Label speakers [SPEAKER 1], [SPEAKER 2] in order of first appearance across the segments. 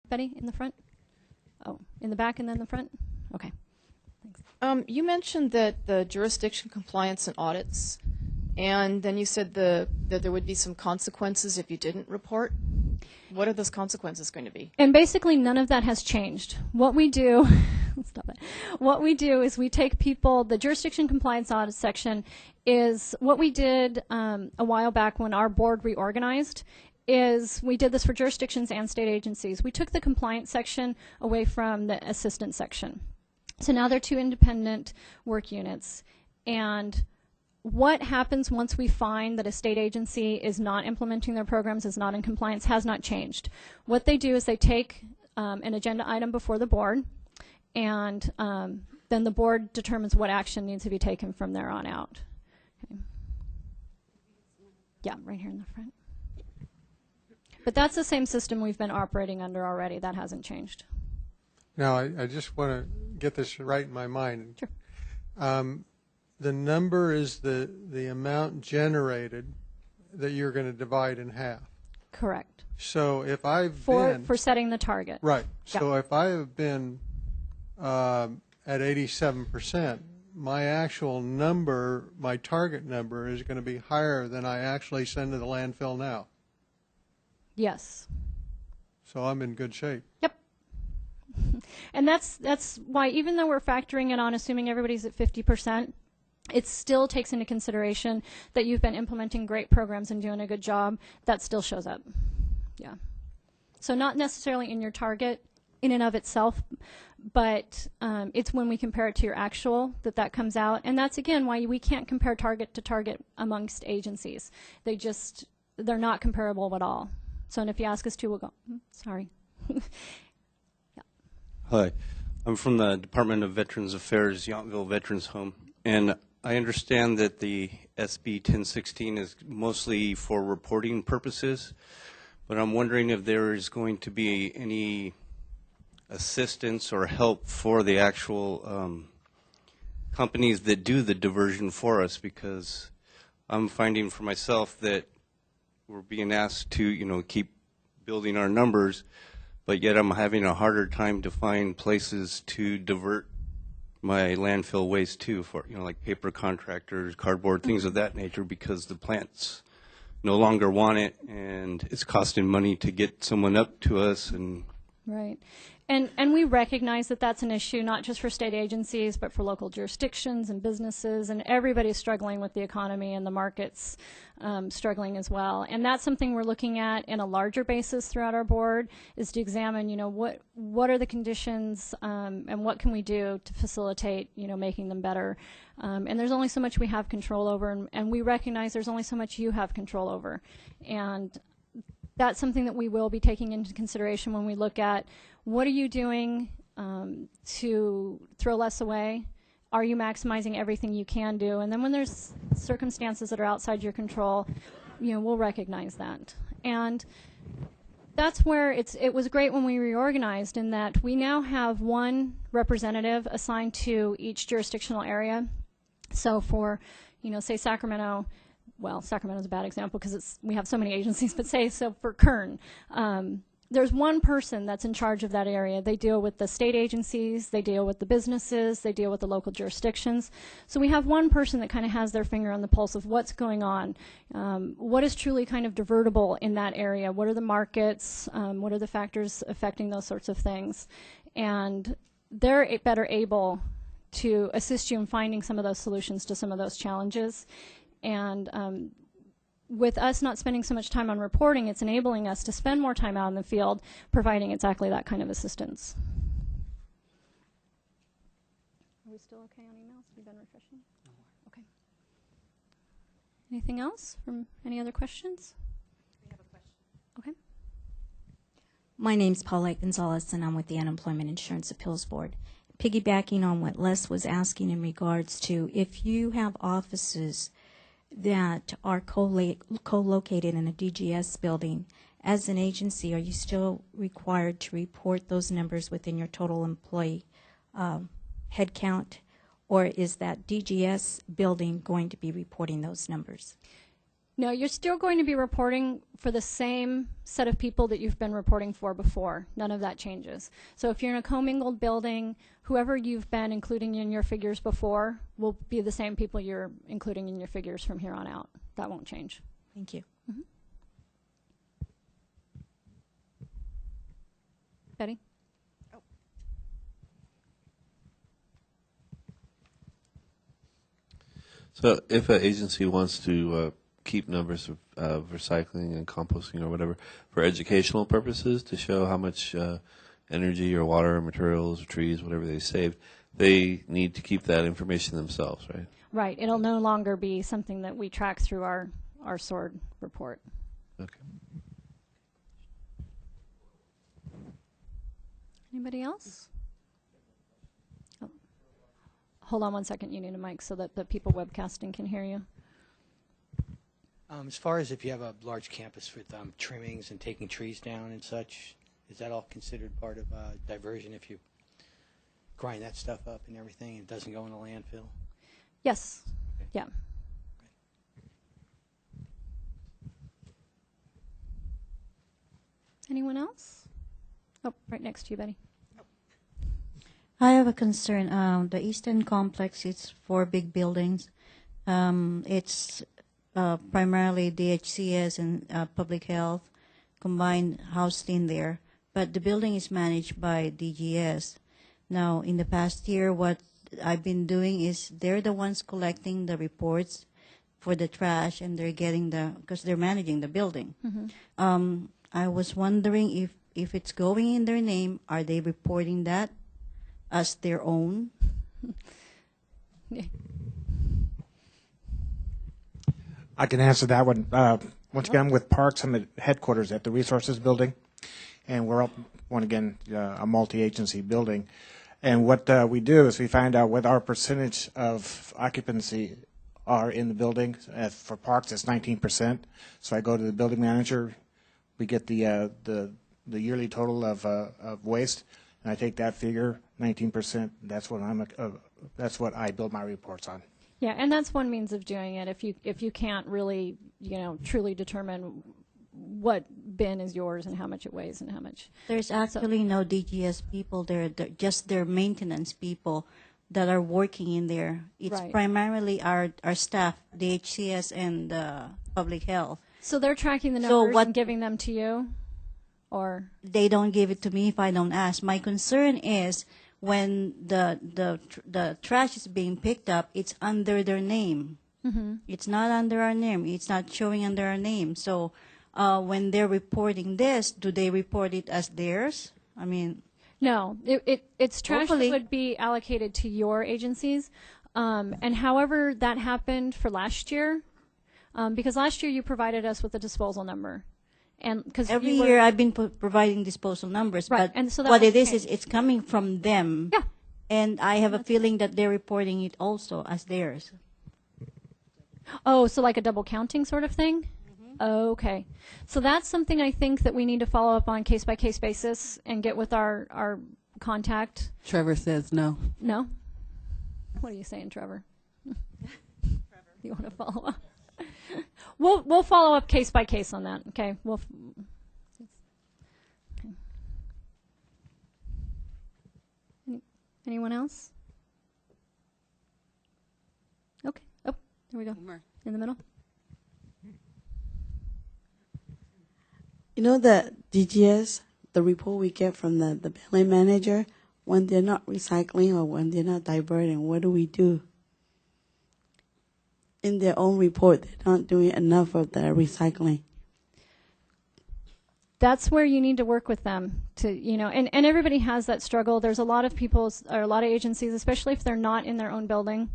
[SPEAKER 1] Betty, in the front? Oh, in the back and then the front? Okay. Thanks.
[SPEAKER 2] You mentioned that the jurisdiction compliance and audits, and then you said that there would be some consequences if you didn't report. What are those consequences going to be?
[SPEAKER 1] And basically none of that has changed. What we do, stop it. What we do is we take people, the jurisdiction compliance audit section is what we did a while back when our board reorganized. Is we did this for jurisdictions and state agencies. We took the compliance section away from the assistance section. So now they're two independent work units. And what happens once we find that a state agency is not implementing their programs, is not in compliance, has not changed. What they do is they take an agenda item before the board, and then the board determines what action needs to be taken from there on out. Okay. Yeah, right here in the front. But that's the same system we've been operating under already. That hasn't changed.
[SPEAKER 3] Now, I just want to get this right in my mind.
[SPEAKER 1] Sure.
[SPEAKER 3] The number is the amount generated that you're going to divide in half.
[SPEAKER 1] Correct.
[SPEAKER 3] So if I've
[SPEAKER 1] for
[SPEAKER 3] been...
[SPEAKER 1] For setting the target.
[SPEAKER 3] Right.
[SPEAKER 1] Yeah.
[SPEAKER 3] So if I have been at 87%, my actual number, my target number, is going to be higher than I actually send to the landfill now.
[SPEAKER 1] Yes.
[SPEAKER 3] So I'm in good shape.
[SPEAKER 1] Yep. And that's why, even though we're factoring it on, assuming everybody's at 50%, it still takes into consideration that you've been implementing great programs and doing a good job. That still shows up. Yeah. So not necessarily in your target in and of itself, but it's when we compare it to your actual that comes out. And that's, again, why we can't compare target to target amongst agencies. They're not comparable at all. So, and if you ask us to, we'll go, sorry. Yeah.
[SPEAKER 4] Hi, I'm from the Department of Veterans Affairs, Yountville Veterans Home, and I understand that the SB 1016 is mostly for reporting purposes, but I'm wondering if there is going to be any assistance or help for the actual companies that do the diversion for us, because I'm finding for myself that we're being asked to, keep building our numbers, but yet I'm having a harder time to find places to divert my landfill waste to, for like paper contractors, cardboard, things of that nature, because the plants no longer want it, and it's costing money to get someone up to us. And
[SPEAKER 1] right. And we recognize that that's an issue not just for state agencies, but for local jurisdictions and businesses, and everybody's struggling with the economy and the markets struggling as well. And that's something we're looking at in a larger basis throughout our board, is to examine, what are the conditions and what can we do to facilitate, making them better. And there's only so much we have control over, and we recognize there's only so much you have control over. And that's something that we will be taking into consideration when we look at what are you doing to throw less away? Are you maximizing everything you can do? And then when there's circumstances that are outside your control, we'll recognize that. And that's where it was great when we reorganized, in that we now have one representative assigned to each jurisdictional area. So for, say Sacramento, well, Sacramento's a bad example because we have so many agencies, but so for Kern, there's one person that's in charge of that area. They deal with the state agencies, they deal with the businesses, they deal with the local jurisdictions. So we have one person that kind of has their finger on the pulse of what's going on, what is truly kind of divertible in that area, what are the markets, what are the factors affecting those sorts of things. And they're better able to assist you in finding some of those solutions to some of those challenges. And with us not spending so much time on reporting, it's enabling us to spend more time out in the field providing exactly that kind of assistance. Are we still okay on emails? Have you been refreshing? Okay. Anything else from any other questions?
[SPEAKER 5] We have a question.
[SPEAKER 1] Okay.
[SPEAKER 5] My name's Paulette Gonzalez, and I'm with the Unemployment Insurance Appeals Board. Piggybacking on what Les was asking in regards to, if you have offices that are co-located in a DGS building, as an agency, are you still required to report those numbers within your total employee head count, or is that DGS building going to be reporting those numbers?
[SPEAKER 1] No, you're still going to be reporting for the same set of people that you've been reporting for before. None of that changes. So if you're in a commingled building, whoever you've been including in your figures before will be the same people you're including in your figures from here on out. That won't change.
[SPEAKER 5] Thank you.
[SPEAKER 1] Mm-hmm. Betty?
[SPEAKER 6] So if an agency wants to keep numbers of recycling and composting or whatever for educational purposes to show how much energy or water or materials or trees, whatever they saved, they need to keep that information themselves, right?
[SPEAKER 1] Right. It'll no longer be something that we track through our SWORD report.
[SPEAKER 6] Okay.
[SPEAKER 1] Anybody else? Oh. Hold on one second. You need a mic so that the people webcasting can hear you.
[SPEAKER 7] As far as if you have a large campus with trimmings and taking trees down and such, is that all considered part of diversion if you grind that stuff up and everything and it doesn't go in a landfill?
[SPEAKER 1] Yes.
[SPEAKER 7] Okay.
[SPEAKER 1] Yeah. Anyone else? Oh, right next to you, Betty.
[SPEAKER 8] I have a concern. The Eastern Complex, it's 4 big buildings. It's primarily DHCS and public health combined housed in there. But the building is managed by DGS. Now, in the past year, what I've been doing is they're the ones collecting the reports for the trash, and they're getting because they're managing the building.
[SPEAKER 1] Mm-hmm.
[SPEAKER 8] I was wondering if it's going in their name, are they reporting that as their own?
[SPEAKER 1] Yeah.
[SPEAKER 9] I can answer that one. Once again, I'm with Parks. I'm at headquarters at the Resources Building, and we're up, one again, a multi-agency building. And what we do is we find out what our percentage of occupancy are in the building. For Parks, it's 19%. So I go to the building manager. We get the yearly total of waste, and I take that figure, 19%. That's what I build my reports on.
[SPEAKER 1] Yeah, and that's one means of doing it. If you can't really, truly determine what bin is yours and how much it weighs and how much.
[SPEAKER 8] There's actually no DGS people there. They're just their maintenance people that are working in there. It's
[SPEAKER 1] Right.
[SPEAKER 8] primarily our staff, the HCS and public health.
[SPEAKER 1] So they're tracking the
[SPEAKER 8] So
[SPEAKER 1] numbers
[SPEAKER 8] what-
[SPEAKER 1] and giving them to you, or
[SPEAKER 8] They don't give it to me if I don't ask. My concern is when the trash is being picked up, it's under their name.
[SPEAKER 1] mm-hmm.
[SPEAKER 8] It's not under our name. It's not showing under our name. So when they're reporting this, do they report it as theirs? I mean,
[SPEAKER 1] No, it's trash
[SPEAKER 8] Hopefully.
[SPEAKER 1] that would be allocated to your agencies. And however that happened for last year, because last year you provided us with a disposal number. And because
[SPEAKER 8] every year I've been providing disposal numbers,
[SPEAKER 1] Right,
[SPEAKER 8] but
[SPEAKER 1] and so that
[SPEAKER 8] what
[SPEAKER 1] won't
[SPEAKER 8] it is
[SPEAKER 1] change.
[SPEAKER 8] it's coming from them.
[SPEAKER 1] Yeah.
[SPEAKER 8] And I have a feeling that they're reporting it also as theirs.
[SPEAKER 1] Oh, so like a double counting sort of thing? Okay. So that's something I think that we need to follow up on case-by-case basis and get with our contact.
[SPEAKER 10] Trevor says no.
[SPEAKER 1] No? What are you saying, Trevor? You want to follow up? We'll follow up case by case on that. Okay. Okay. Anyone else? Okay. Oh, there we go. In the middle.
[SPEAKER 10] You know the DGS, the report we get from the building manager, when they're not recycling or when they're not diverting, what do we do? In their own report, they're not doing enough of the recycling.
[SPEAKER 1] That's where you need to work with them to, and everybody has that struggle. There's a lot of people or a lot of agencies, especially if they're not in their own building,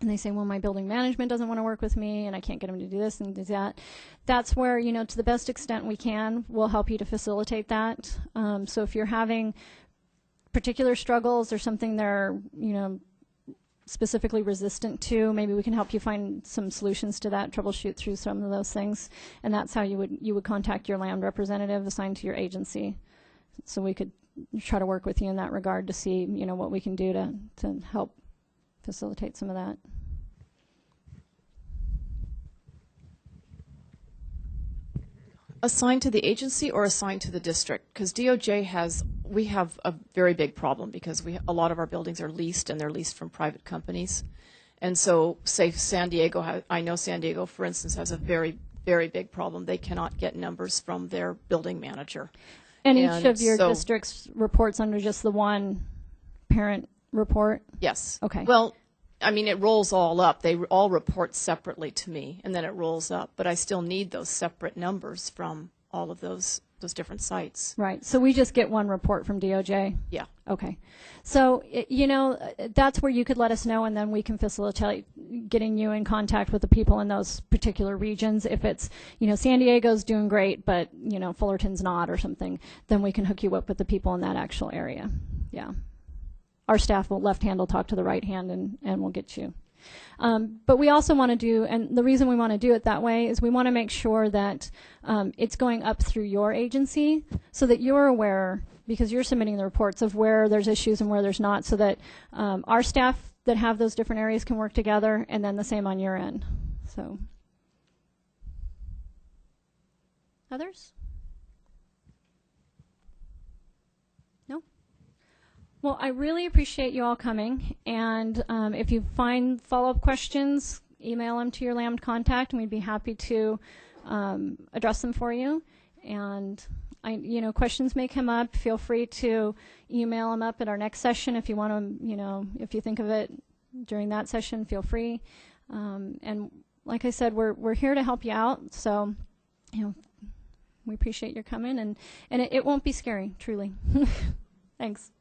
[SPEAKER 1] and they say, well, my building management doesn't want to work with me and I can't get them to do this and do that. That's where, to the best extent we can, we'll help you to facilitate that. So if you're having particular struggles or something they're, specifically resistant to, maybe we can help you find some solutions to that, troubleshoot through some of those things. And that's how you would contact your land representative assigned to your agency. So we could try to work with you in that regard to see, what we can do to help facilitate some of that.
[SPEAKER 2] Assigned to the agency or assigned to the district? Because DOJ we have a very big problem because a lot of our buildings are leased and they're leased from private companies. And so, say San Diego, I know San Diego, for instance, has a very, very big problem. They cannot get numbers from their building manager.
[SPEAKER 1] And each of your districts reports under just the one parent report?
[SPEAKER 2] Yes.
[SPEAKER 1] Okay.
[SPEAKER 2] Well, I mean, it rolls all up. They all report separately to me, and then it rolls up. But I still need those separate numbers from all of those different sites.
[SPEAKER 1] Right. So we just get one report from DOJ?
[SPEAKER 2] Yeah.
[SPEAKER 1] Okay. So, that's where you could let us know, and then we can facilitate getting you in contact with the people in those particular regions. If it's, San Diego's doing great, but, Fullerton's not or something, then we can hook you up with the people in that actual area. Yeah. Our staff left hand will talk to the right hand, and we'll get you. But we also want to do, and the reason we want to do it that way is we want to make sure that it's going up through your agency so that you're aware, because you're submitting the reports, of where there's issues and where there's not, so that our staff that have those different areas can work together, and then the same on your end. So, others? No? Well, I really appreciate you all coming, and if you find follow-up questions, email them to your LAMD contact, and we'd be happy to address them for you. And questions may come up. Feel free to email them up at our next session if you want to. If you think of it during that session, feel free. And like I said, we're here to help you out. So, we appreciate your coming, and it won't be scary, truly. Thanks.